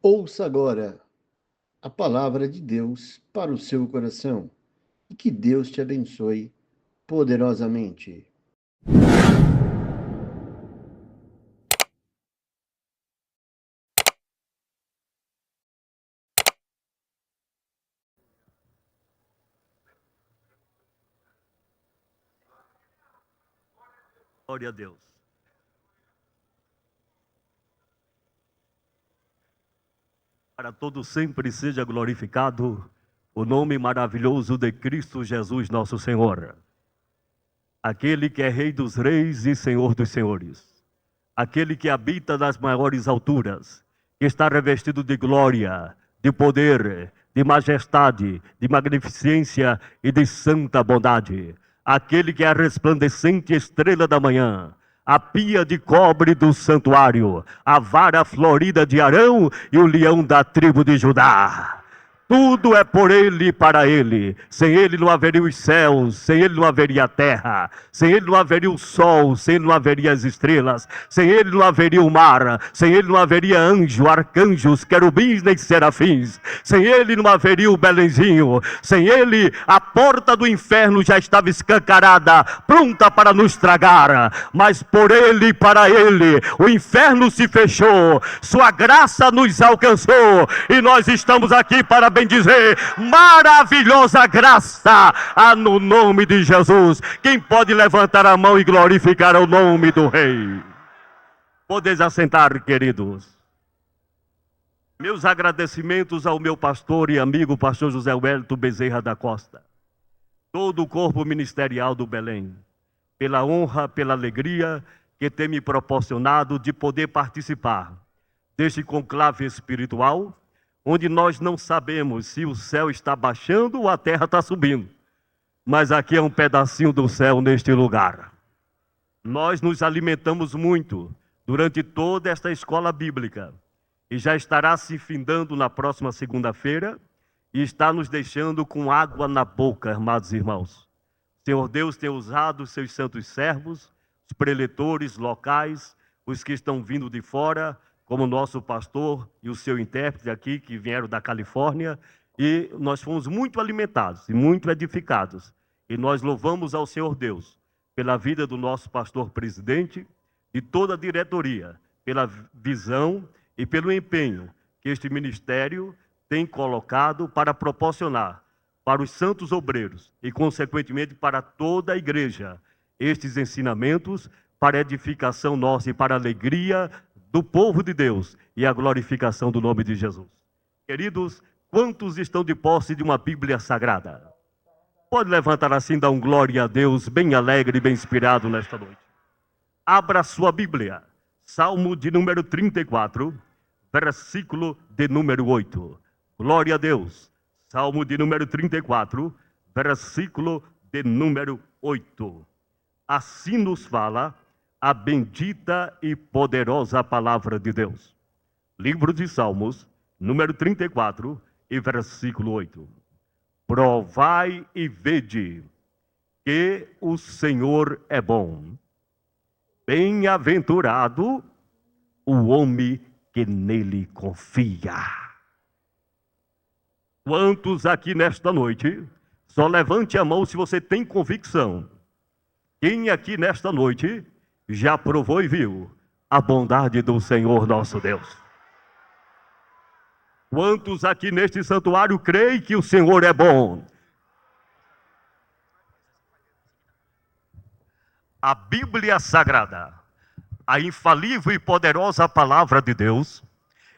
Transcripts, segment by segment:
Ouça agora a palavra de Deus para o seu coração e que Deus te abençoe poderosamente. Glória a Deus. Para todo sempre seja glorificado o nome maravilhoso de Cristo Jesus, nosso Senhor. Aquele que é Rei dos Reis e Senhor dos Senhores. Aquele que habita nas maiores alturas, que está revestido de glória, de poder, de majestade, de magnificência e de santa bondade. Aquele que é a resplandecente estrela da manhã, a pia de cobre do santuário, a vara florida de Arão e o leão da tribo de Judá. Tudo é por ele e para ele. Sem ele não haveria os céus, sem ele não haveria a terra, sem ele não haveria o sol, sem ele não haveria as estrelas, sem ele não haveria o mar, sem ele não haveria anjo, arcanjos, querubins nem serafins, sem ele não haveria o Belenzinho, sem ele a porta do inferno já estava escancarada, pronta para nos tragar, mas por ele e para ele o inferno se fechou, sua graça nos alcançou e nós estamos aqui para bem dizer, maravilhosa graça, no nome de Jesus. Quem pode levantar a mão e glorificar o nome do Rei? Podeis assentar, queridos. Meus agradecimentos ao meu pastor e amigo, pastor José Wellington Bezerra da Costa, todo o corpo ministerial do Belém, pela honra, pela alegria que tem me proporcionado de poder participar deste conclave espiritual, onde nós não sabemos se o céu está baixando ou a terra está subindo. Mas aqui é um pedacinho do céu neste lugar. Nós nos alimentamos muito durante toda esta escola bíblica. E já estará se findando na próxima segunda-feira e está nos deixando com água na boca, amados irmãos. Senhor Deus tem usado os seus santos servos, os preletores locais, os que estão vindo de fora, como o nosso pastor e o seu intérprete aqui, que vieram da Califórnia, e nós fomos muito alimentados e muito edificados. E nós louvamos ao Senhor Deus pela vida do nosso pastor presidente e toda a diretoria, pela visão e pelo empenho que este ministério tem colocado para proporcionar para os santos obreiros e, consequentemente, para toda a igreja, estes ensinamentos para a edificação nossa e para a alegria do povo de Deus e a glorificação do nome de Jesus. Queridos, quantos estão de posse de uma Bíblia Sagrada? Pode levantar assim, dar um glória a Deus, bem alegre e bem inspirado nesta noite. Abra sua Bíblia, Salmo de número 34, versículo de número 8. Glória a Deus. Salmo de número 34, versículo de número 8. Assim nos fala a bendita e poderosa palavra de Deus. Livro de Salmos, número 34 e versículo 8. Provai e vede que o Senhor é bom. Bem-aventurado o homem que nele confia. Quantos aqui nesta noite, só levante a mão se você tem convicção. Quem aqui nesta noite já provou e viu a bondade do Senhor nosso Deus? Quantos aqui neste santuário creem que o Senhor é bom? A Bíblia Sagrada, a infalível e poderosa palavra de Deus,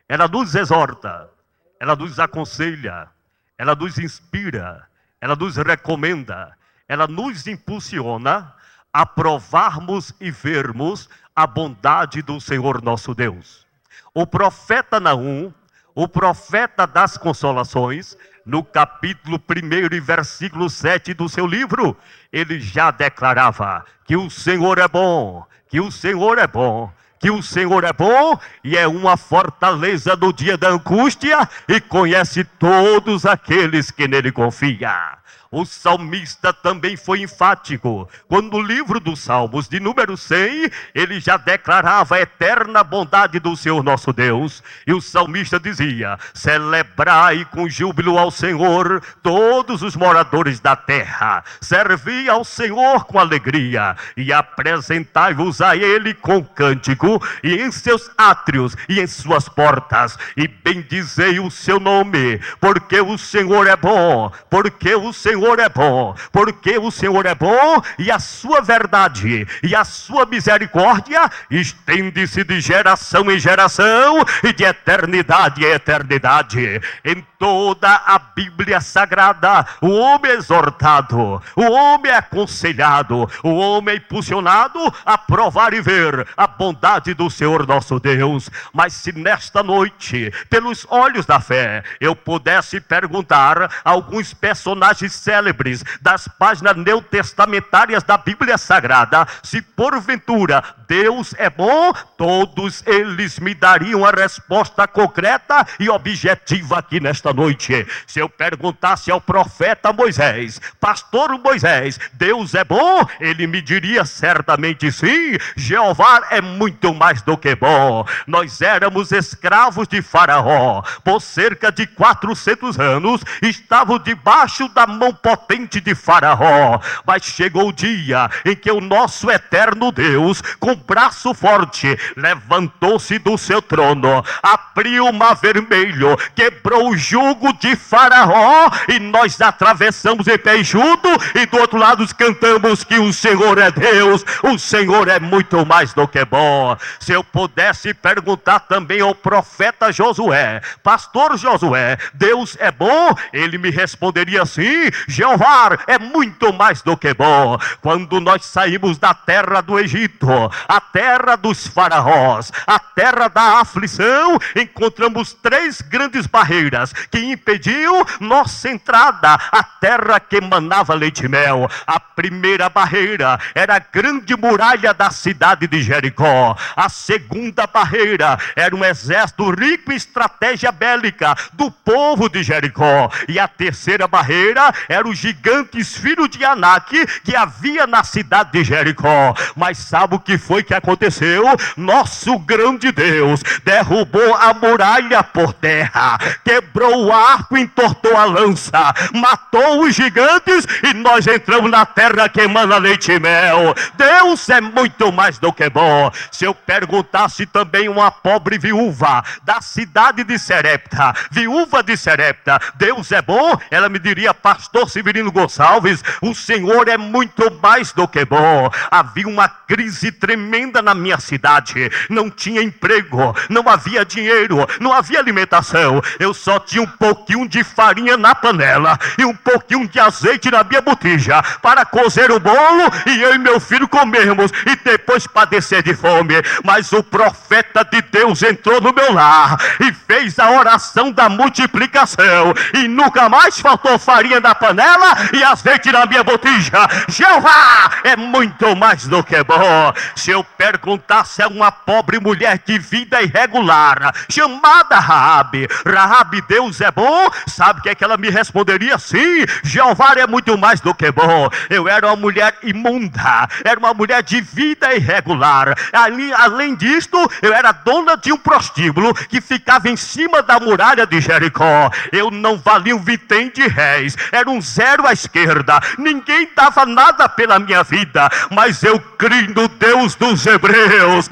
ela nos exorta, ela nos aconselha, ela nos inspira, ela nos recomenda, ela nos impulsiona a provarmos e vermos a bondade do Senhor nosso Deus. O profeta Naum, o profeta das consolações, no capítulo 1 e versículo 7 do seu livro, ele já declarava que o Senhor é bom, que o Senhor é bom, que o Senhor é bom e é uma fortaleza no dia da angústia e conhece todos aqueles que nele confiam. O salmista também foi enfático, quando no livro dos Salmos, de número 100, ele já declarava a eterna bondade do Senhor nosso Deus. E o salmista dizia: celebrai com júbilo ao Senhor todos os moradores da terra, servi ao Senhor com alegria e apresentai-vos a Ele com cântico, e em seus átrios e em suas portas, e bendizei o seu nome, porque o Senhor é bom, porque o Senhor é bom, porque o Senhor é bom, e a sua verdade e a sua misericórdia estende-se de geração em geração e de eternidade em eternidade. Em toda a Bíblia Sagrada, o homem é exortado, o homem é aconselhado, o homem é impulsionado a provar e ver a bondade do Senhor nosso Deus. Mas se nesta noite, pelos olhos da fé, eu pudesse perguntar a alguns personagens célebres das páginas neotestamentárias da Bíblia Sagrada, se porventura Deus é bom, todos eles me dariam a resposta concreta e objetiva aqui nesta noite. Se eu perguntasse ao profeta Moisés, pastor Moisés, Deus é bom? Ele me diria certamente sim. Jeová é muito mais do que bom. Nós éramos escravos de Faraó por cerca de 400 anos, estavam debaixo da mão potente de Faraó, mas chegou o dia em que o nosso eterno Deus, com braço forte, levantou-se do seu trono, abriu o mar vermelho, quebrou o jugo de Faraó, e nós atravessamos em pé junto, e do outro lado cantamos que o Senhor é Deus, o Senhor é muito mais do que bom. Se eu pudesse perguntar também ao profeta Josué, pastor Josué, Deus é bom? Ele me responderia assim: Jeová é muito mais do que bom. Quando nós saímos da terra do Egito, a terra dos faraós, a terra da aflição, encontramos 3 grandes barreiras que impediam nossa entrada à terra que emanava leite e mel. A primeira barreira era a grande muralha da cidade de Jericó. A segunda barreira era um exército rico em estratégia bélica do povo de Jericó. E a terceira barreira eram os gigantes filhos de Anak que havia na cidade de Jericó. Mas sabe o que foi que aconteceu? Nosso grande Deus derrubou a muralha por terra, quebrou o arco, entortou a lança, matou os gigantes, e nós entramos na terra que emana leite e mel. Deus é muito mais do que bom. Se eu perguntasse também uma pobre viúva da cidade de Serepta, viúva de Serepta, Deus é bom? Ela me diria: pastor Severino Gonçalves, o Senhor é muito mais do que bom. Havia uma crise tremenda na minha cidade, não tinha emprego, não havia dinheiro, não havia alimentação. Eu só tinha um pouquinho de farinha na panela e um pouquinho de azeite na minha botija para cozer o bolo, e eu e meu filho comermos e depois padecer de fome. Mas o profeta de Deus entrou no meu lar e fez a oração da multiplicação, e nunca mais faltou farinha na panela e azeite na minha botija. Jeová é muito mais do que bom. Se eu perguntasse a uma pobre mulher de vida irregular chamada Raabe, Raabe, Deus é bom? Sabe o que é que ela me responderia? Sim, Jeová é muito mais do que bom. Eu era uma mulher imunda, era uma mulher de vida irregular. Além disto, eu era dona de um prostíbulo que ficava em cima da muralha de Jericó. Eu não valia um vintém de réis, era um zero à esquerda, ninguém dava nada pela minha vida, mas eu criei no Deus dos Hebreus.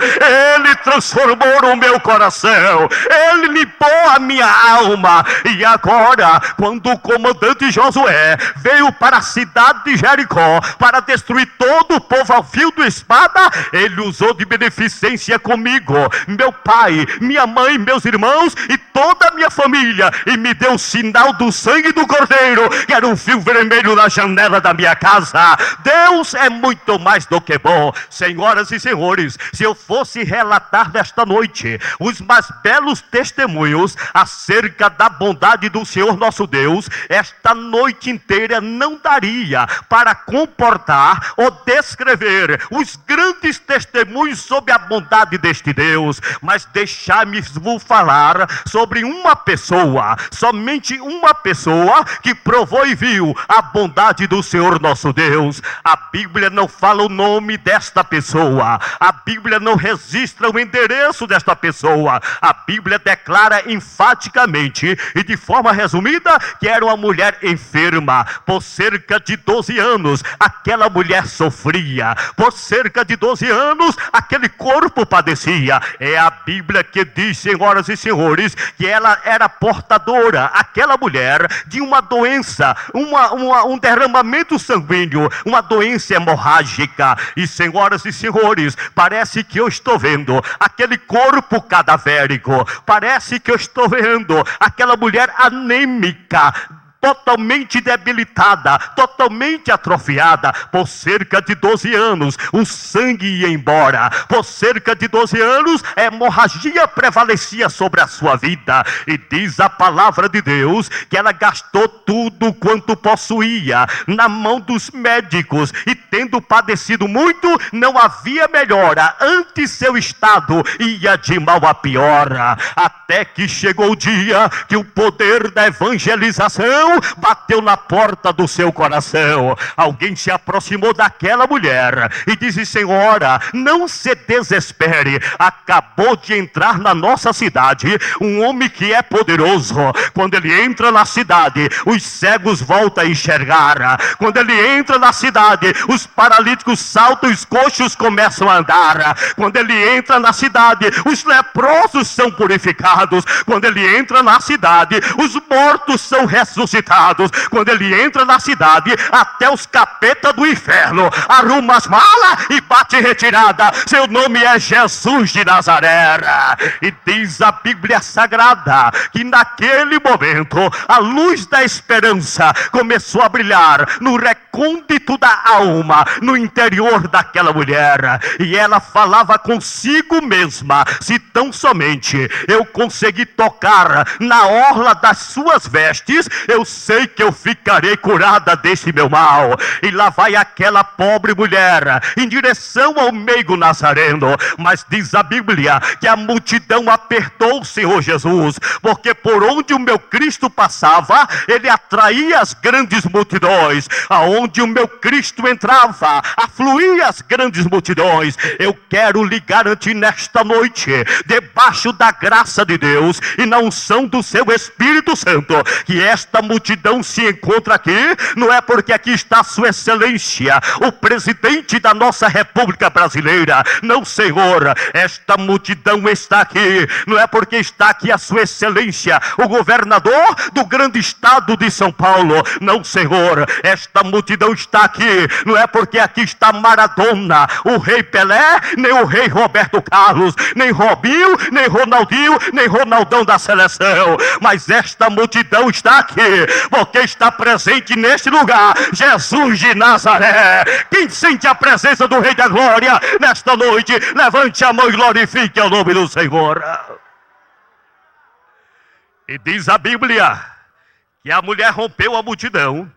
Ele transformou o meu coração, Ele limpou a minha alma. E agora, quando o comandante Josué veio para a cidade de Jericó para destruir todo o povo ao fio da espada, ele usou de beneficência comigo, meu pai, minha mãe, meus irmãos e toda a minha família, e me deu o sinal do sangue do Cordeiro, que era um fio vermelho na janela da minha casa. Deus é muito mais do que bom. Senhoras e senhores, se eu fosse relatar nesta noite os mais belos testemunhos acerca da bondade do Senhor nosso Deus, esta noite inteira não daria para comportar ou descrever os grandes testemunhos sobre a bondade deste Deus. Mas deixai-me vos falar sobre sobre uma pessoa, somente uma pessoa que provou e viu a bondade do Senhor nosso Deus. A Bíblia não fala o nome desta pessoa, a Bíblia não registra o endereço desta pessoa, a Bíblia declara enfaticamente e de forma resumida que era uma mulher enferma. Por cerca de 12 anos aquela mulher sofria, por cerca de 12 anos aquele corpo padecia. É a Bíblia que diz, senhoras e senhores, que ela era portadora, aquela mulher, de uma doença, um derramamento sanguíneo, uma doença hemorrágica. E senhoras e senhores, parece que eu estou vendo aquele corpo cadavérico, parece que eu estou vendo aquela mulher anêmica, totalmente debilitada, totalmente atrofiada. Por cerca de 12 anos o sangue ia embora, por cerca de 12 anos a hemorragia prevalecia sobre a sua vida. E diz a palavra de Deus que ela gastou tudo quanto possuía na mão dos médicos, e tendo padecido muito, não havia melhora, antes seu estado ia de mal a pior. Até que chegou o dia que o poder da evangelização bateu na porta do seu coração. Alguém se aproximou daquela mulher e disse: senhora, não se desespere, acabou de entrar na nossa cidade um homem que é poderoso. Quando ele entra na cidade, os cegos voltam a enxergar. Quando ele entra na cidade, os paralíticos saltam, os coxos começam a andar. Quando ele entra na cidade, os leprosos são purificados. Quando ele entra na cidade, os mortos são ressuscitados. Quando ele entra na cidade, até os capetas do inferno arruma as malas e bate retirada. Seu nome é Jesus de Nazaré. E diz a Bíblia Sagrada que naquele momento a luz da esperança começou a brilhar no recôndito da alma, no interior daquela mulher. E ela falava consigo mesma: se tão somente eu conseguir tocar na orla das suas vestes, eu sei que eu ficarei curada desse meu mal. E lá vai aquela pobre mulher em direção ao meigo Nazareno. Mas diz a Bíblia que a multidão apertou o Senhor Jesus, porque por onde o meu Cristo passava, ele atraía as grandes multidões. Aonde o meu Cristo entrava, afluía as grandes multidões. Eu quero lhe garantir nesta noite, debaixo da graça de Deus e na unção do seu Espírito Santo, que esta multidão se encontra aqui, não é porque aqui está sua excelência, o presidente da nossa República Brasileira. Não, Senhor, esta multidão está aqui, não é porque está aqui a sua excelência, o governador do grande estado de São Paulo. Não, Senhor, esta multidão está aqui, não é porque aqui está Maradona, o rei Pelé, nem o rei Roberto Carlos, nem Robinho, nem Ronaldinho, nem Ronaldão da seleção. Mas esta multidão está aqui porque está presente neste lugar Jesus de Nazaré. Quem sente a presença do Rei da Glória nesta noite, levante a mão e glorifique o nome do Senhor. E diz a Bíblia que a mulher rompeu a multidão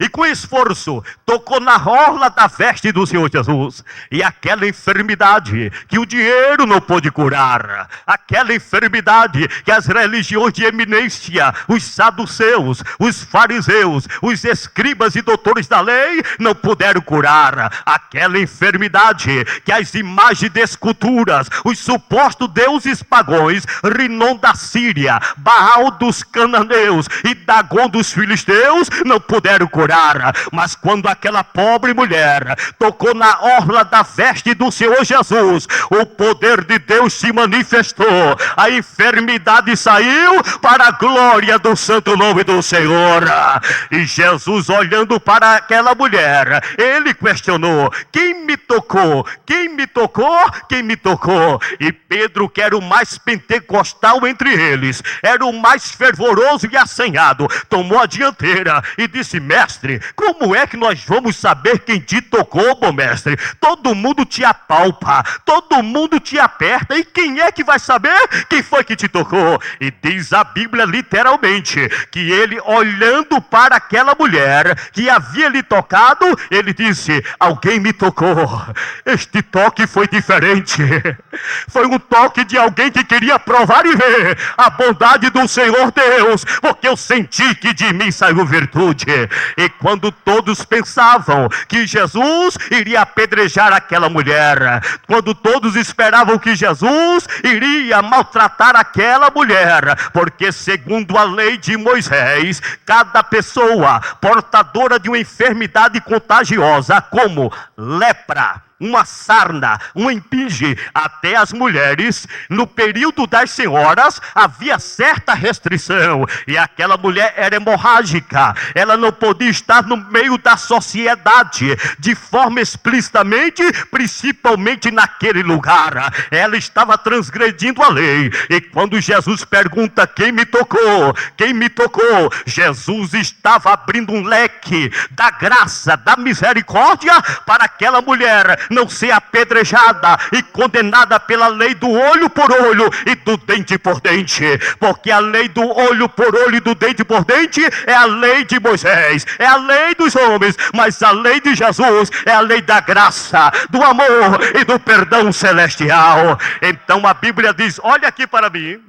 e com esforço tocou na orla da veste do Senhor Jesus. E aquela enfermidade que o dinheiro não pôde curar, aquela enfermidade que as religiões de eminência, os saduceus, os fariseus, os escribas e doutores da lei não puderam curar, aquela enfermidade que as imagens de esculturas, os supostos deuses pagões, Rinom da Síria, Baal dos cananeus e Dagon dos filisteus não puderam curar. Mas quando aquela pobre mulher tocou na orla da veste do Senhor Jesus, o poder de Deus se manifestou, a enfermidade saiu para a glória do santo nome do Senhor. E Jesus, olhando para aquela mulher, ele questionou: quem me tocou? Quem me tocou? Quem me tocou? E Pedro, que era o mais pentecostal entre eles, era o mais fervoroso e assanhado, tomou a dianteira e disse: mestre, mestre, como é que nós vamos saber quem te tocou, bom mestre? Todo mundo te apalpa, todo mundo te aperta, e quem é que vai saber quem foi que te tocou? E diz a Bíblia literalmente, que ele olhando para aquela mulher que havia lhe tocado, ele disse: alguém me tocou. Este toque foi diferente, foi um toque de alguém que queria provar e ver a bondade do Senhor Deus, porque eu senti que de mim saiu virtude. E quando todos pensavam que Jesus iria apedrejar aquela mulher, quando todos esperavam que Jesus iria maltratar aquela mulher, porque segundo a lei de Moisés, cada pessoa portadora de uma enfermidade contagiosa, como lepra, uma sarna, um impinge, até as mulheres, no período das senhoras, havia certa restrição, e aquela mulher era hemorrágica, ela não podia estar no meio da sociedade, de forma explicitamente, principalmente naquele lugar, ela estava transgredindo a lei. E quando Jesus pergunta: quem me tocou? Quem me tocou? Jesus estava abrindo um leque da graça, da misericórdia, para aquela mulher não ser apedrejada e condenada pela lei do olho por olho e do dente por dente, porque a lei do olho por olho e do dente por dente é a lei de Moisés, é a lei dos homens, mas a lei de Jesus é a lei da graça, do amor e do perdão celestial. Então a Bíblia diz, olha aqui para mim,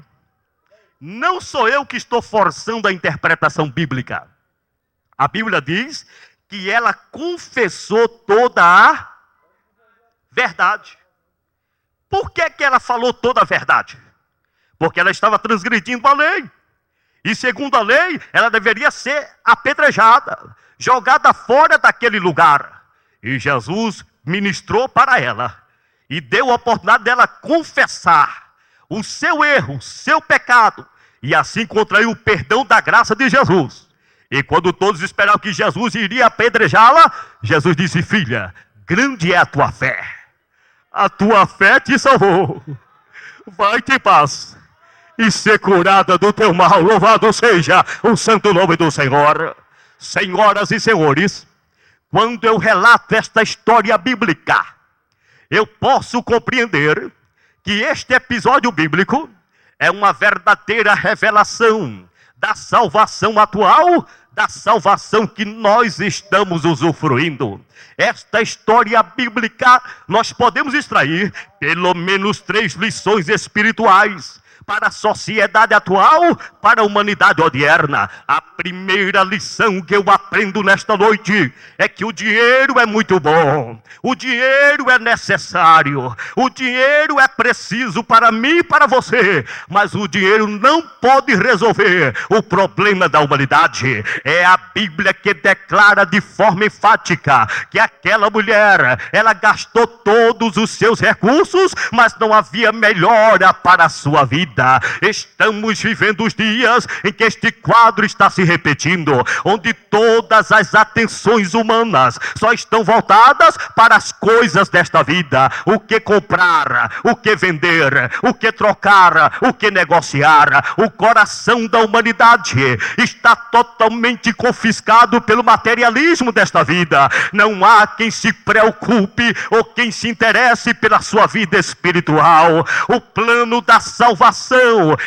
não sou eu que estou forçando a interpretação bíblica, a Bíblia diz que ela confessou toda a verdade. Por que ela falou toda a verdade? Porque ela estava transgredindo a lei. E segundo a lei, ela deveria ser apedrejada, jogada fora daquele lugar. E Jesus ministrou para ela e deu a oportunidade dela confessar o seu erro, o seu pecado, e assim contraiu o perdão da graça de Jesus. E quando todos esperavam que Jesus iria apedrejá-la, Jesus disse: filha, grande é a tua fé. A tua fé te salvou. Vai-te em paz e ser curada do teu mal. Louvado seja o santo nome do Senhor. Senhoras e senhores, quando eu relato esta história bíblica, eu posso compreender que este episódio bíblico é uma verdadeira revelação da salvação atual, da salvação que nós estamos usufruindo. Esta história bíblica, nós podemos extrair pelo menos 3 lições espirituais para a sociedade atual, para a humanidade odierna. A primeira lição que eu aprendo nesta noite é que o dinheiro é muito bom, o dinheiro é necessário, o dinheiro é preciso para mim e para você, mas o dinheiro não pode resolver o problema da humanidade. É a Bíblia que declara de forma enfática que aquela mulher, ela gastou todos os seus recursos, mas não havia melhora para a sua vida. Estamos vivendo os dias em que este quadro está se repetindo, onde todas as atenções humanas só estão voltadas para as coisas desta vida. O que comprar, o que vender, o que trocar, o que negociar. O coração da humanidade está totalmente confiscado pelo materialismo desta vida. Não há quem se preocupe ou quem se interesse pela sua vida espiritual. O plano da salvação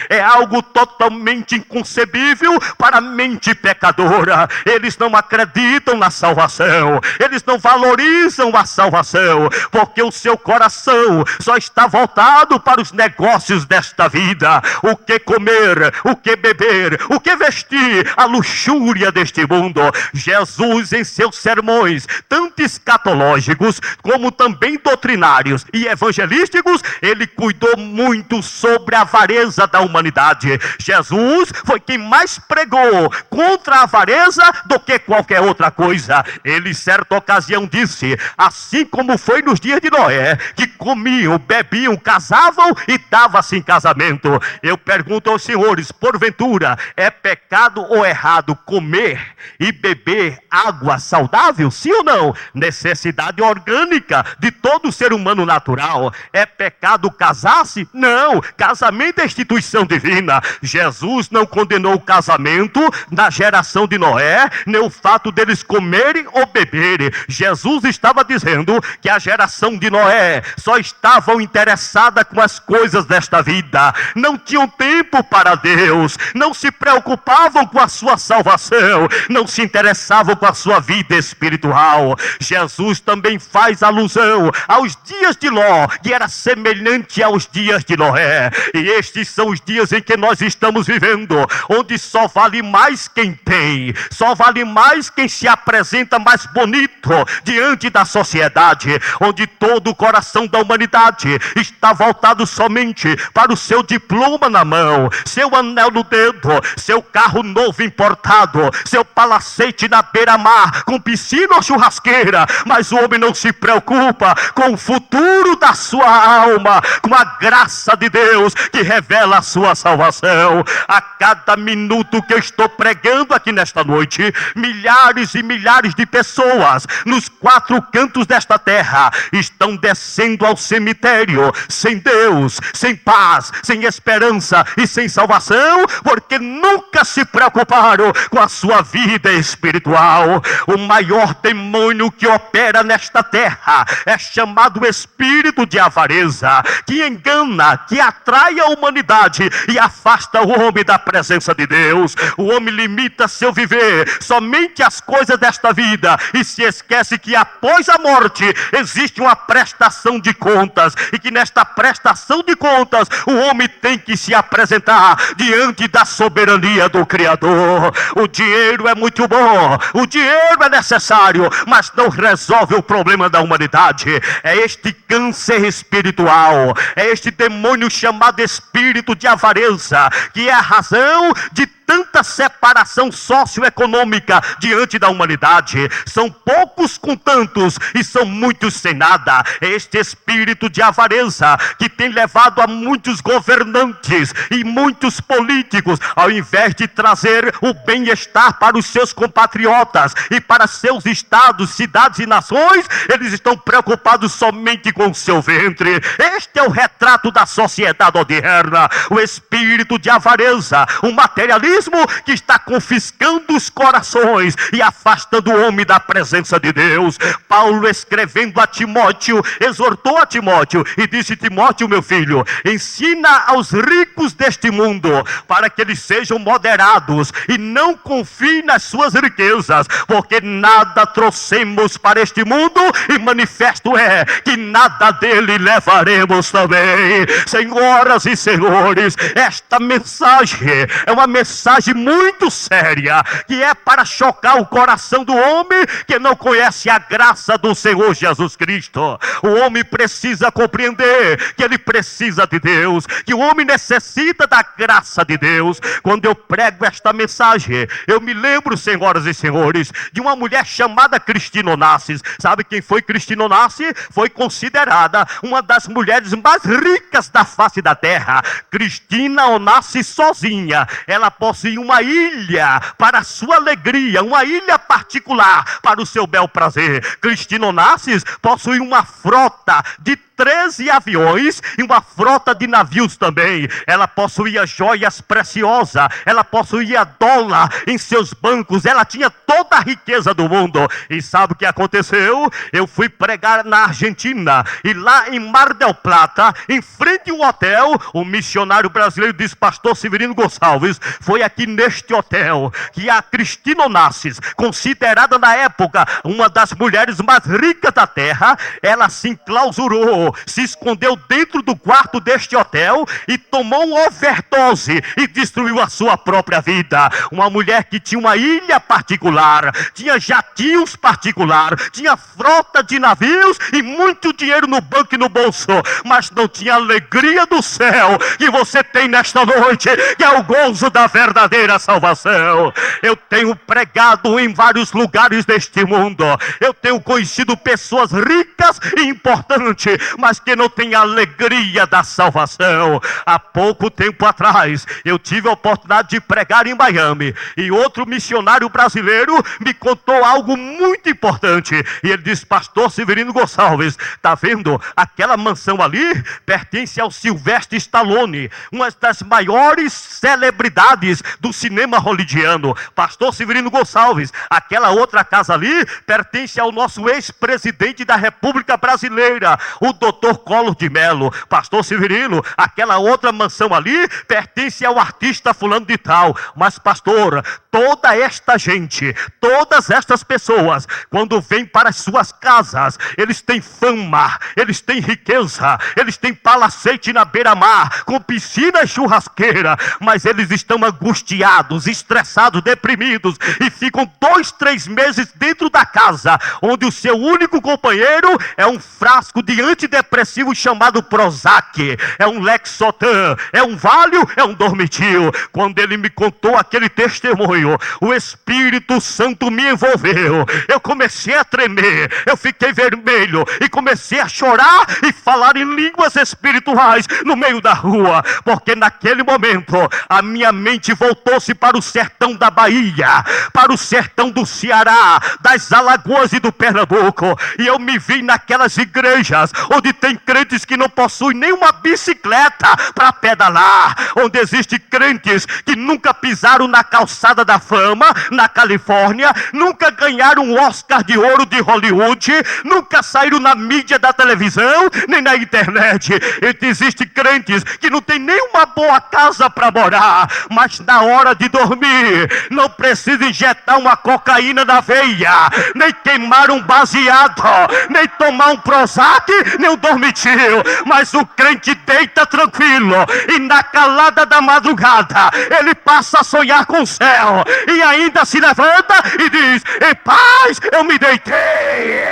é algo totalmente inconcebível para a mente pecadora. Eles não acreditam na salvação, eles não valorizam a salvação, porque o seu coração só está voltado para os negócios desta vida. O que comer, o que beber, o que vestir, a luxúria deste mundo. Jesus, em seus sermões, tanto escatológicos como também doutrinários e evangelísticos, ele cuidou muito sobre a avareza da humanidade. Jesus foi quem mais pregou contra a avareza do que qualquer outra coisa. Ele, certa ocasião, disse: assim como foi nos dias de Noé, que comiam, bebiam, casavam e davam-se em casamento. Eu pergunto aos senhores, porventura é pecado ou errado comer e beber água saudável? Sim ou não? Necessidade orgânica de todo ser humano natural. É pecado casar-se? Não. Casamento da instituição divina. Jesus não condenou o casamento na geração de Noé, nem o fato deles comerem ou beberem. Jesus estava dizendo que a geração de Noé só estavam interessada com as coisas desta vida, não tinham tempo para Deus, não se preocupavam com a sua salvação, não se interessavam com a sua vida espiritual. Jesus também faz alusão aos dias de Ló, que era semelhante aos dias de Noé, e estes são os dias em que nós estamos vivendo, onde só vale mais quem tem, só vale mais quem se apresenta mais bonito diante da sociedade, onde todo o coração da humanidade está voltado somente para o seu diploma na mão, seu anel no dedo, seu carro novo importado, seu palacete na beira-mar, com piscina ou churrasqueira. Mas o homem não se preocupa com o futuro da sua alma, com a graça de Deus que revela a sua salvação. A cada minuto que eu estou pregando aqui nesta noite, milhares e milhares de pessoas nos 4 cantos desta terra estão descendo ao cemitério sem Deus, sem paz, sem esperança e sem salvação, porque nunca se preocuparam com a sua vida espiritual. O maior demônio que opera nesta terra é chamado espírito de avareza, que engana, que atrai a humanidade e afasta o homem da presença de Deus. O homem limita seu viver somente às coisas desta vida e se esquece que após a morte existe uma prestação de contas, e que nesta prestação de contas o homem tem que se apresentar diante da soberania do Criador. O dinheiro é muito bom, o dinheiro é necessário, mas não resolve o problema da humanidade. É este câncer espiritual, é este demônio chamado espírito de avareza, que é a razão de tanta separação socioeconômica diante da humanidade. São poucos com tantos e são muitos sem nada. É este espírito de avareza que tem levado a muitos governantes e muitos políticos, ao invés de trazer o bem-estar para os seus compatriotas e para seus estados, cidades e nações, eles estão preocupados somente com o seu ventre. Este é o retrato da sociedade moderna, o espírito de avareza, o materialismo que está confiscando os corações e afastando o homem da presença de Deus. Paulo, escrevendo a Timóteo, exortou a Timóteo e disse: Timóteo, meu filho, ensina aos ricos deste mundo para que eles sejam moderados e não confiem nas suas riquezas, porque nada trouxemos para este mundo e manifesto é que nada dele levaremos também. Senhoras e senhores, esta mensagem é uma mensagem muito séria, que é para chocar o coração do homem que não conhece a graça do Senhor Jesus Cristo. O homem precisa compreender que ele precisa de Deus, que o homem necessita da graça de Deus. Quando eu prego esta mensagem, eu me lembro, senhoras e senhores, de uma mulher chamada Cristina Onassis. Sabe quem foi Cristina Onassis? Foi considerada uma das mulheres mais ricas da face da terra. Cristina Onassis sozinha, ela possuía uma ilha para a sua alegria, uma ilha particular para o seu bel prazer. Cristina Onassis possui uma frota de 13 aviões e uma frota de navios também. Ela possuía joias preciosas, ela possuía dólar em seus bancos, ela tinha toda a riqueza do mundo. E sabe o que aconteceu? Eu fui pregar na Argentina, e lá em Mar del Plata, em frente ao hotel, o missionário brasileiro disse: Pastor Severino Gonçalves, foi aqui neste hotel que a Cristina Onassis, considerada na época uma das mulheres mais ricas da terra, ela se enclausurou, se escondeu dentro do quarto deste hotel e tomou uma overdose e destruiu a sua própria vida. Uma mulher que tinha uma ilha particular, tinha jatinhos particular, tinha frota de navios e muito dinheiro no banco e no bolso, mas não tinha a alegria do céu que você tem nesta noite, que é o gozo da verdadeira salvação. Eu tenho pregado em vários lugares deste mundo, eu tenho conhecido pessoas ricas e importantes, mas que não tem a alegria da salvação. Há pouco tempo atrás, eu tive a oportunidade de pregar em Miami, e outro missionário brasileiro me contou algo muito importante. E ele disse: pastor Severino Gonçalves, está vendo? Aquela mansão ali pertence ao Sylvester Stallone, uma das maiores celebridades do cinema hollywoodiano. Pastor Severino Gonçalves, aquela outra casa ali pertence ao nosso ex-presidente da República Brasileira, o Dr. Collor de Mello. Pastor Severino, aquela outra mansão ali pertence ao artista fulano de tal. Mas pastor, toda esta gente, todas estas pessoas, quando vêm para as suas casas, eles têm fama, eles têm riqueza, eles têm palacete na beira-mar, com piscina e churrasqueira, mas eles estão angustiados, estressados, deprimidos, e ficam 2, 3 meses dentro da casa, onde o seu único companheiro é um frasco de antidepressivo chamado Prozac, é um Lexotan, é um Valium, é um Dormitil. Quando ele me contou aquele testemunho, o Espírito Santo me envolveu, eu comecei a tremer, eu fiquei vermelho, e comecei a chorar e falar em línguas espirituais no meio da rua, porque naquele momento a minha mente voltou-se para o sertão da Bahia, para o sertão do Ceará, das Alagoas e do Pernambuco, e eu me vi naquelas igrejas onde tem crentes que não possuem nenhuma bicicleta para pedalar, onde existem crentes que nunca pisaram na calçada da fama na Califórnia, nunca ganharam um Oscar de ouro de Hollywood, nunca saíram na mídia da televisão nem na internet. E existem crentes que não tem nenhuma boa casa para morar, mas na hora de dormir não precisa injetar uma cocaína na veia, nem queimar um baseado, nem tomar um Prozac, nem um Dormitil, mas o crente deita tranquilo, e na calada da madrugada ele passa a sonhar com o céu, e ainda se levanta e diz: em paz eu me deitei,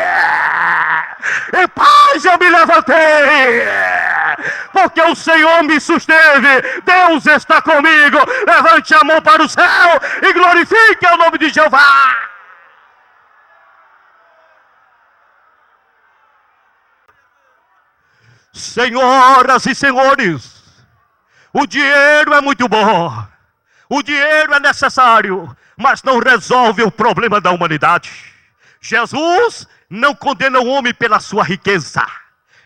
em paz eu me levantei, porque o Senhor me susteve, Deus está comigo. Levante a mão para o céu e glorifique o nome de Jeová. Senhoras e senhores, o dinheiro é muito bom, o dinheiro é necessário, mas não resolve o problema da humanidade. Jesus não condena o homem pela sua riqueza,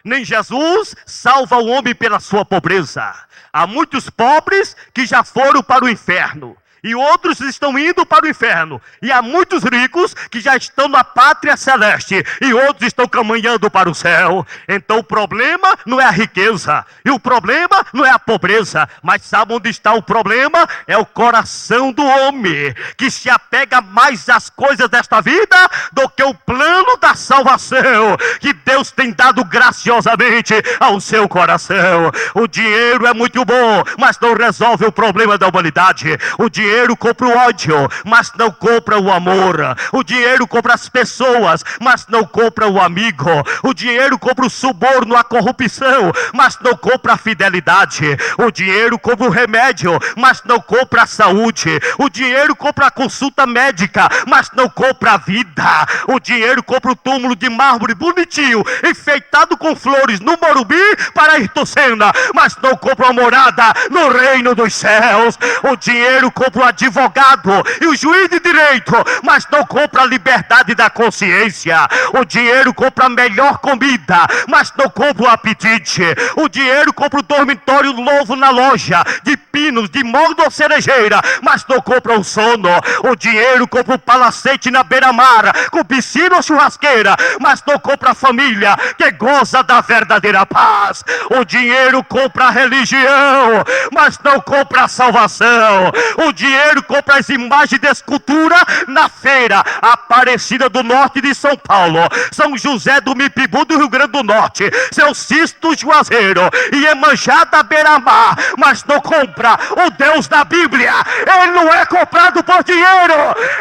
nem Jesus salva o homem pela sua pobreza. Há muitos pobres que já foram para o inferno, e outros estão indo para o inferno. E há muitos ricos que já estão na pátria celeste, e outros estão caminhando para o céu. Então o problema não é a riqueza, e o problema não é a pobreza, mas sabe onde está o problema? É o coração do homem, que se apega mais às coisas desta vida do que o plano da salvação que Deus tem dado graciosamente ao seu coração. O dinheiro é muito bom, mas não resolve o problema da humanidade. O dinheiro compra o ódio, mas não compra o amor. O dinheiro compra as pessoas, mas não compra o amigo. O dinheiro compra o suborno, a corrupção, mas não compra a fidelidade. O dinheiro compra o remédio, mas não compra a saúde. O dinheiro compra a consulta médica, mas não compra a vida. O dinheiro compra o túmulo de mármore bonitinho, enfeitado com flores no Morumbi para Ayrton Senna, mas não compra a morada no reino dos céus. O dinheiro compra o advogado e o juiz de direito, mas não compra a liberdade da consciência. O dinheiro compra a melhor comida, mas não compra o apetite. O dinheiro compra o dormitório novo na loja de pinos, de molde ou cerejeira, mas não compra o sono. O dinheiro compra o palacete na beira-mar, com piscina ou churrasqueira, mas não compra a família que goza da verdadeira paz. O dinheiro compra a religião, mas não compra a salvação. O dinheiro compra as imagens de escultura na feira Aparecida do Norte de São Paulo, São José do Mipibu do Rio Grande do Norte, Seu Sisto Juazeiro e Iemanjá da beira-mar, mas não compra o Deus da Bíblia. Ele não é comprado por dinheiro,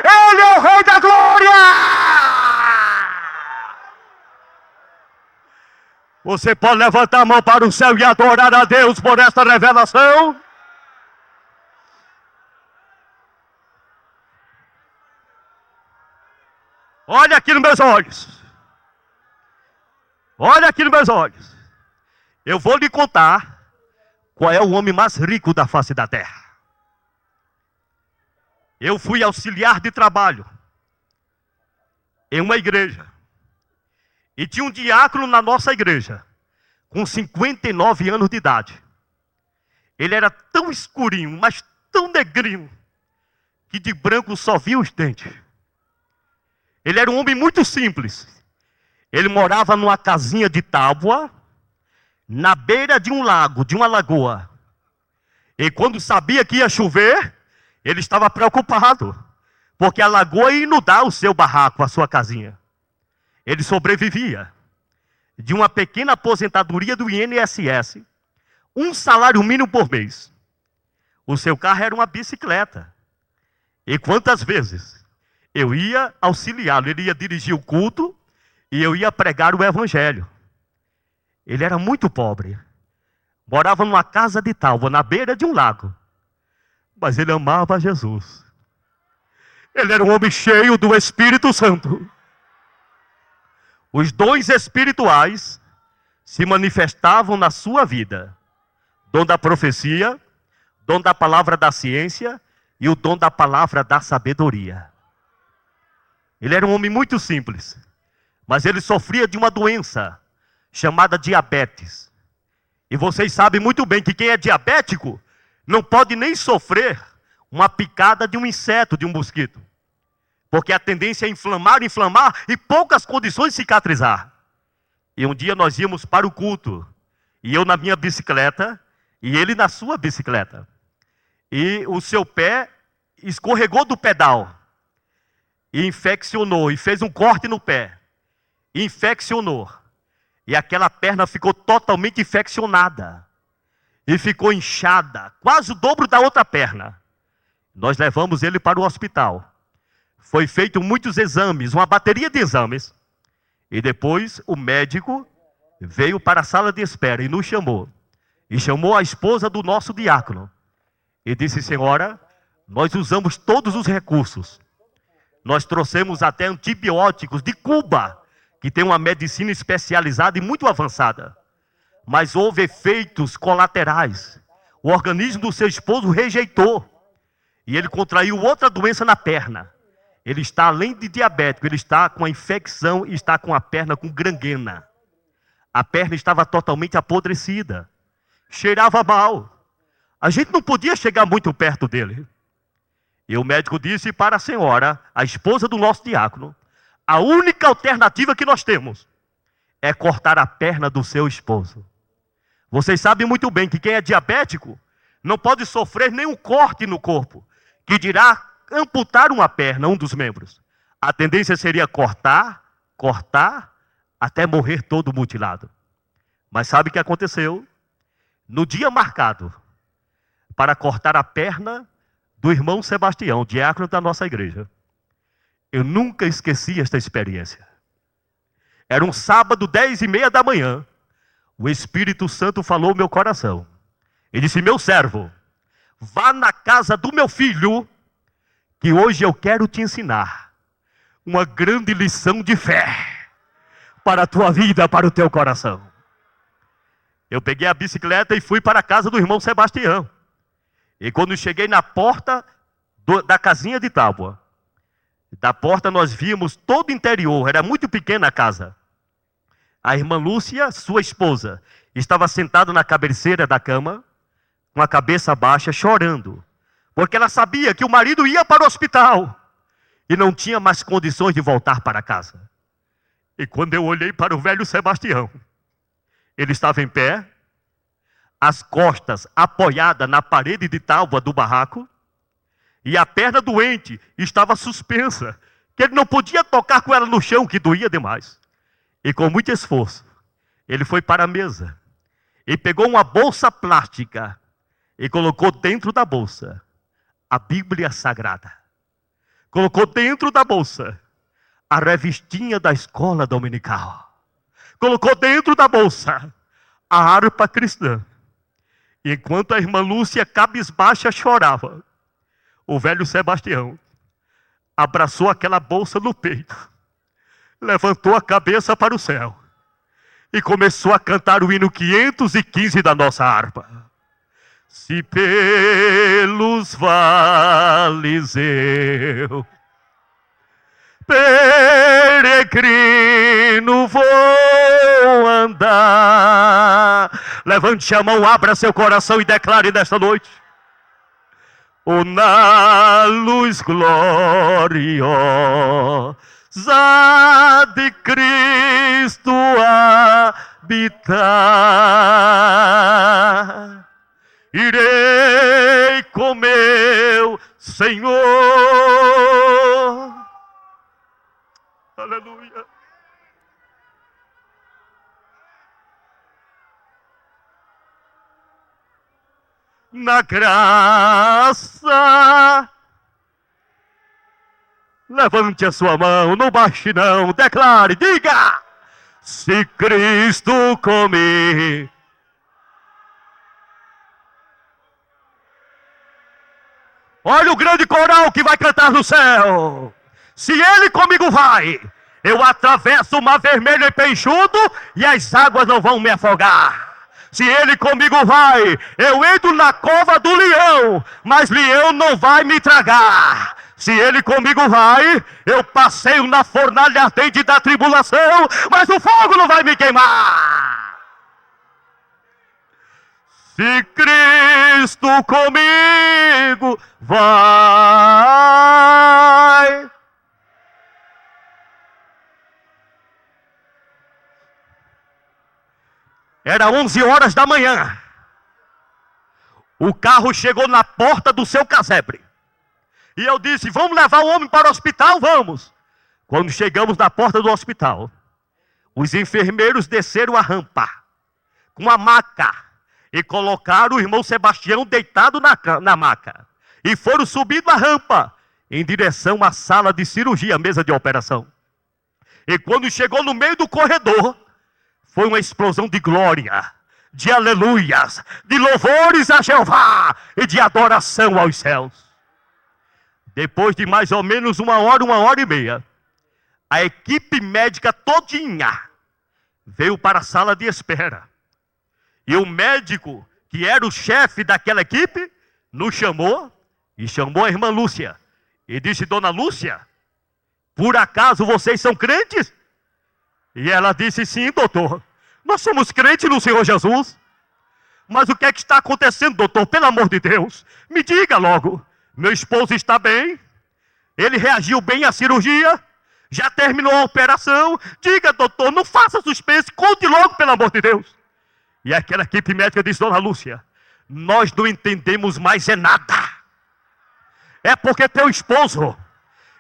Ele é o Rei da Glória. Você pode levantar a mão para o céu e adorar a Deus por esta revelação? Olha aqui nos meus olhos. Olha aqui nos meus olhos. Eu vou lhe contar qual é o homem mais rico da face da terra. Eu fui auxiliar de trabalho em uma igreja. E tinha um diácono na nossa igreja, com 59 anos de idade. Ele era tão escurinho, mas tão negrinho, que de branco só via os dentes. Ele era um homem muito simples. Ele morava numa casinha de tábua, na beira de um lago, de uma lagoa. E quando sabia que ia chover, ele estava preocupado, porque a lagoa ia inundar o seu barraco, a sua casinha. Ele sobrevivia de uma pequena aposentadoria do INSS, um salário mínimo por mês. O seu carro era uma bicicleta. E quantas vezes eu ia auxiliá-lo, ele ia dirigir o culto e eu ia pregar o evangelho. Ele era muito pobre, morava numa casa de tábua, na beira de um lago, mas ele amava Jesus. Ele era um homem cheio do Espírito Santo. Os dons espirituais se manifestavam na sua vida: dom da profecia, dom da palavra da ciência e o dom da palavra da sabedoria. Ele era um homem muito simples, mas ele sofria de uma doença chamada diabetes. E vocês sabem muito bem que quem é diabético não pode nem sofrer uma picada de um inseto, de um mosquito, porque a tendência é inflamar e poucas condições de cicatrizar. E um dia nós íamos para o culto, e eu na minha bicicleta, e ele na sua bicicleta. E o seu pé escorregou do pedal, e infeccionou, e fez um corte no pé, e infeccionou. E aquela perna ficou totalmente infeccionada, e ficou inchada, quase o dobro da outra perna. Nós levamos ele para o hospital. Foi feito muitos exames, uma bateria de exames. E depois o médico veio para a sala de espera e nos chamou. E chamou a esposa do nosso diácono. E disse: senhora, nós usamos todos os recursos. Nós trouxemos até antibióticos de Cuba, que tem uma medicina especializada e muito avançada. Mas houve efeitos colaterais. O organismo do seu esposo rejeitou. E ele contraiu outra doença na perna. Ele está, além de diabético, ele está com a infecção e está com a perna com gangrena. A perna estava totalmente apodrecida. Cheirava mal. A gente não podia chegar muito perto dele. E o médico disse para a senhora, a esposa do nosso diácono: a única alternativa que nós temos é cortar a perna do seu esposo. Vocês sabem muito bem que quem é diabético não pode sofrer nenhum corte no corpo, que dirá amputar uma perna, um dos membros. A tendência seria cortar, até morrer todo mutilado. Mas sabe o que aconteceu? No dia marcado para cortar a perna do irmão Sebastião, diácono da nossa igreja, eu nunca esqueci esta experiência. Era um sábado, 10h30 da manhã. O Espírito Santo falou ao meu coração. Ele disse: meu servo, vá na casa do meu filho, que hoje eu quero te ensinar uma grande lição de fé para a tua vida, para o teu coração. Eu peguei a bicicleta e fui para a casa do irmão Sebastião. E quando cheguei na porta da casinha de tábua, da porta nós vimos todo o interior, era muito pequena a casa. A irmã Lúcia, sua esposa, estava sentada na cabeceira da cama, com a cabeça baixa, chorando, porque ela sabia que o marido ia para o hospital e não tinha mais condições de voltar para casa. E quando eu olhei para o velho Sebastião, ele estava em pé, as costas apoiadas na parede de tábua do barraco, e a perna doente estava suspensa, que ele não podia tocar com ela no chão, que doía demais. E com muito esforço, ele foi para a mesa e pegou uma bolsa plástica e colocou dentro da bolsa a Bíblia Sagrada. Colocou dentro da bolsa a revistinha da escola dominical. Colocou dentro da bolsa a harpa cristã. E enquanto a irmã Lúcia, cabisbaixa, chorava, o velho Sebastião abraçou aquela bolsa no peito, levantou a cabeça para o céu e começou a cantar o hino 515 da nossa harpa. Se pelos vales eu, peregrino, vou andar. Levante a mão, abra seu coração e declare nesta noite: oh, na luz gloriosa de Cristo habitar, irei com meu Senhor. Aleluia. Na graça. Levante a sua mão, não baixe não, declare, diga: se Cristo comigo. Olha o grande coral que vai cantar no céu. Se Ele comigo vai, eu atravesso o mar vermelho e peixudo e as águas não vão me afogar. Se Ele comigo vai, eu entro na cova do leão, mas leão não vai me tragar. Se Ele comigo vai, eu passeio na fornalha ardente da tribulação, mas o fogo não vai me queimar. Se Cristo comigo vai. Era 11 horas da manhã. O carro chegou na porta do seu casebre. E eu disse: vamos levar o homem para o hospital? Vamos. Quando chegamos na porta do hospital, os enfermeiros desceram a rampa com a maca e colocaram o irmão Sebastião deitado na maca. E foram subindo a rampa em direção à sala de cirurgia, mesa de operação. E quando chegou no meio do corredor, foi uma explosão de glória, de aleluias, de louvores a Jeová e de adoração aos céus. Depois de mais ou menos uma hora e meia, a equipe médica todinha veio para a sala de espera. E o médico, que era o chefe daquela equipe, nos chamou e chamou a irmã Lúcia. E disse: dona Lúcia, por acaso vocês são crentes? E ela disse: sim, doutor, nós somos crentes no Senhor Jesus. Mas o que é que está acontecendo, doutor? Pelo amor de Deus, me diga logo. Meu esposo está bem, ele reagiu bem à cirurgia, já terminou a operação. Diga, doutor, não faça suspense, conte logo, pelo amor de Deus. E aquela equipe médica disse: dona Lúcia, nós não entendemos mais nada. É porque teu esposo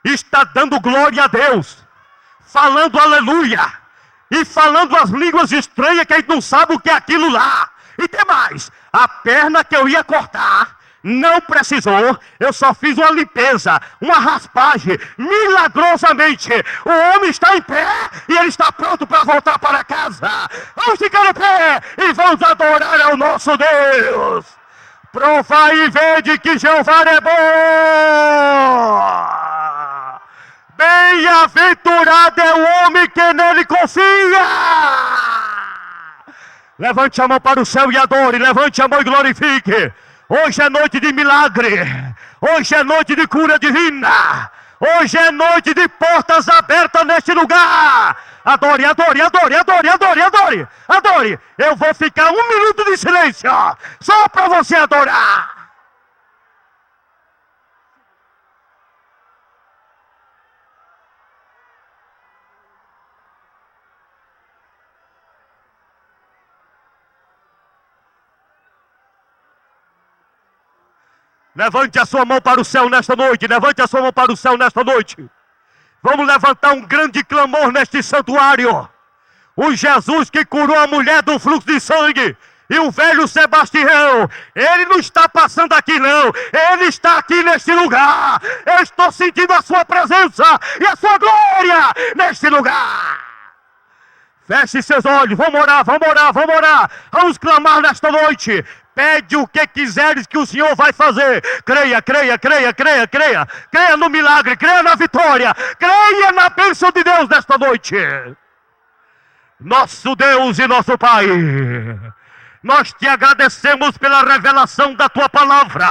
está dando glória a Deus, falando aleluia, e falando as línguas estranhas que a gente não sabe o que é aquilo lá. E tem mais, a perna que eu ia cortar não precisou, eu só fiz uma limpeza, uma raspagem, milagrosamente. O homem está em pé e ele está pronto para voltar para casa. Vamos ficar em pé e vamos adorar ao nosso Deus. Provai e vede que Jeová é bom. Bem-aventurado é o homem que nele confia. Levante a mão para o céu e adore, levante a mão e glorifique. Hoje é noite de milagre, hoje é noite de cura divina, hoje é noite de portas abertas neste lugar. Adore, adore, adore, adore, adore, adore, adore. Eu vou ficar 1 minuto de silêncio, só para você adorar. Levante a sua mão para o céu nesta noite. Levante a sua mão para o céu nesta noite. Vamos levantar um grande clamor neste santuário. O Jesus que curou a mulher do fluxo de sangue e o velho Sebastião, ele não está passando aqui não. Ele está aqui neste lugar. Eu estou sentindo a sua presença e a sua glória neste lugar. Feche seus olhos. Vamos orar, vamos orar, vamos orar. Vamos clamar nesta noite. Pede o que quiseres que o Senhor vai fazer. Creia, creia, creia, creia, creia. Creia no milagre, creia na vitória. Creia na bênção de Deus nesta noite. Nosso Deus e nosso Pai, nós te agradecemos pela revelação da tua palavra.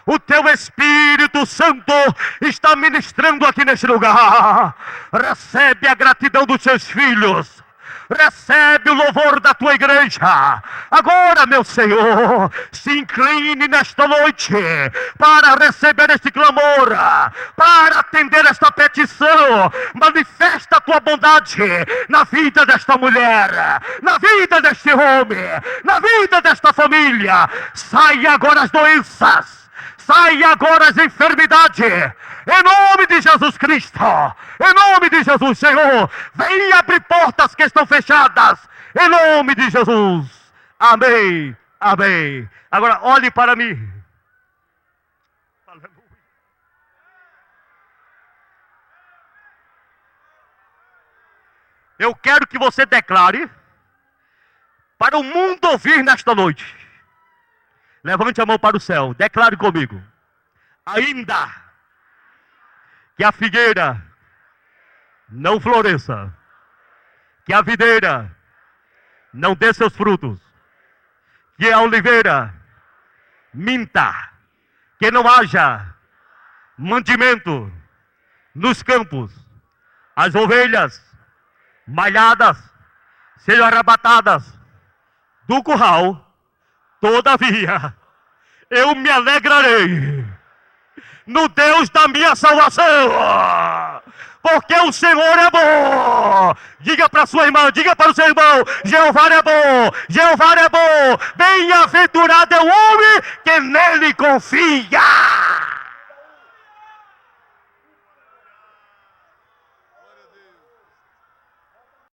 O teu Espírito Santo está ministrando aqui nesse lugar. Recebe a gratidão dos teus filhos. Recebe o louvor da tua igreja. Agora, meu Senhor, se incline nesta noite para receber este clamor, para atender esta petição. Manifesta a tua bondade na vida desta mulher, na vida deste homem, na vida desta família. Saia agora as doenças, saia agora as enfermidades. Em nome de Jesus Cristo, em nome de Jesus, Senhor, venha abrir portas que estão fechadas, em nome de Jesus. Amém, amém. Agora olhe para mim. Aleluia. Eu quero que você declare para o mundo ouvir nesta noite. Levante a mão para o céu, declare comigo. Ainda que a figueira não floresça, que a videira não dê seus frutos, que a oliveira minta, que não haja mantimento nos campos, as ovelhas malhadas sejam arrebatadas do curral. Todavia, eu me alegrarei no Deus da minha salvação, porque o Senhor é bom. Diga para sua irmã, diga para o seu irmão: Jeová é bom, Jeová é bom. Bem-aventurado é o homem que nele confia.